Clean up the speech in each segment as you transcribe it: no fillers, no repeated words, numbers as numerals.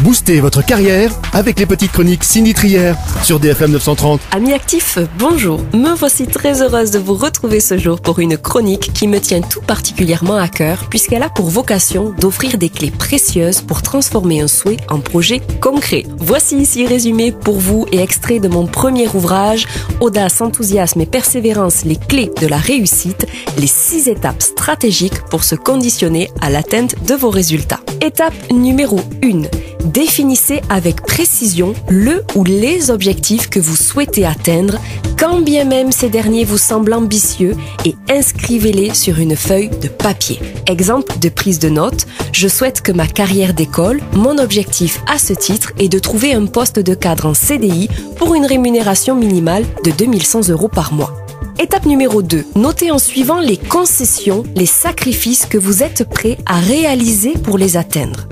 Boostez votre carrière avec les petites chroniques Cindy Trier sur DFM 930. Amis actifs, bonjour. Me voici très heureuse de vous retrouver ce jour pour une chronique qui me tient tout particulièrement à cœur puisqu'elle a pour vocation d'offrir des clés précieuses pour transformer un souhait en projet concret. Voici ici résumé pour vous et extrait de mon premier ouvrage, Audace, enthousiasme et persévérance, les clés de la réussite, les 6 étapes stratégiques pour se conditionner à l'atteinte de vos résultats. Étape numéro 1. Définissez avec précision le ou les objectifs que vous souhaitez atteindre, quand bien même ces derniers vous semblent ambitieux, et inscrivez-les sur une feuille de papier. Exemple de prise de notes, je souhaite que ma carrière décolle, mon objectif à ce titre est de trouver un poste de cadre en CDI pour une rémunération minimale de 2100 € par mois. Étape numéro 2. Notez en suivant les concessions, les sacrifices que vous êtes prêt à réaliser pour les atteindre.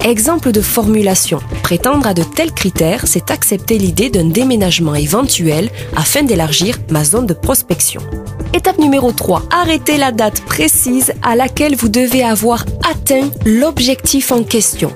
Exemple de formulation. Prétendre à de tels critères, c'est accepter l'idée d'un déménagement éventuel afin d'élargir ma zone de prospection. Étape numéro 3. Arrêtez la date précise à laquelle vous devez avoir atteint l'objectif en question.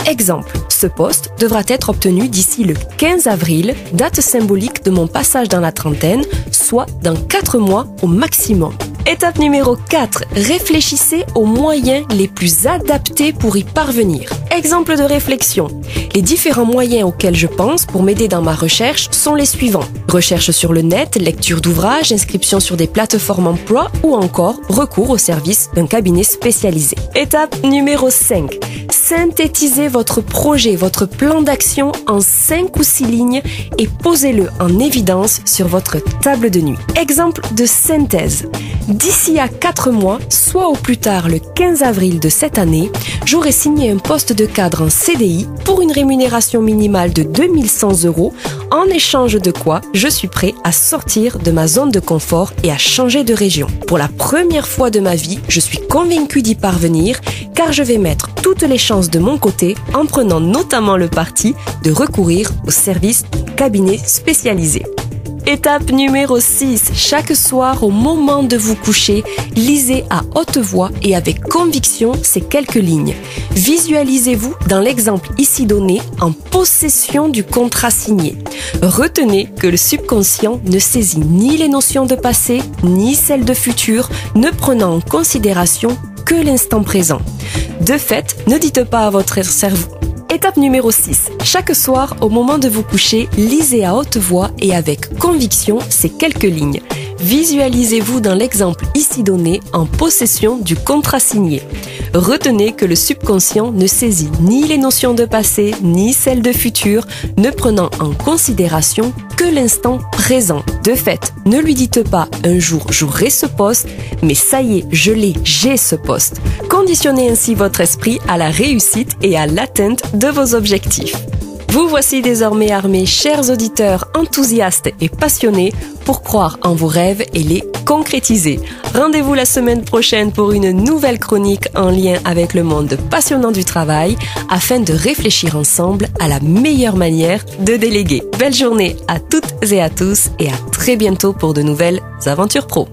Exemple, ce poste devra être obtenu d'ici le 15 avril, date symbolique de mon passage dans la trentaine, soit dans 4 mois au maximum. Étape numéro 4. Réfléchissez aux moyens les plus adaptés pour y parvenir. Exemple de réflexion. Les différents moyens auxquels je pense pour m'aider dans ma recherche sont les suivants. Recherche sur le net, lecture d'ouvrages, inscription sur des plateformes emploi ou encore recours au service d'un cabinet spécialisé. Étape numéro 5. Synthétisez votre projet, votre plan d'action en 5 ou 6 lignes et posez-le en évidence sur votre table de nuit. Exemple de synthèse. D'ici à 4 mois, soit au plus tard le 15 avril de cette année, j'aurai signé un poste de cadre en CDI pour une rémunération minimale de 2100 €, en échange de quoi je suis prêt à sortir de ma zone de confort et à changer de région. Pour la première fois de ma vie, je suis convaincue d'y parvenir car je vais mettre toutes les chances de mon côté en prenant notamment le parti de recourir au service cabinet spécialisé. Étape numéro 6. Chaque soir, au moment de vous coucher, lisez à haute voix et avec conviction ces quelques lignes. Visualisez-vous dans l'exemple ici donné en possession du contrat signé. Retenez que le subconscient ne saisit ni les notions de passé, ni celles de futur, ne prenant en considération que l'instant présent. De fait, ne dites pas à votre cerveau. Étape numéro 6. Chaque soir, au moment de vous coucher, lisez à haute voix et avec conviction ces quelques lignes. Visualisez-vous dans l'exemple ici donné en possession du contrat signé. Retenez que le subconscient ne saisit ni les notions de passé, ni celles de futur, ne prenant en considération que l'instant présent. De fait, ne lui dites pas « un jour j'aurai ce poste », mais « ça y est, j'ai ce poste ». Conditionnez ainsi votre esprit à la réussite et à l'atteinte de vos objectifs. Vous voici désormais armés, chers auditeurs enthousiastes et passionnés, pour croire en vos rêves et les concrétiser. Rendez-vous la semaine prochaine pour une nouvelle chronique en lien avec le monde passionnant du travail, afin de réfléchir ensemble à la meilleure manière de déléguer. Belle journée à toutes et à tous et à très bientôt pour de nouvelles aventures pro.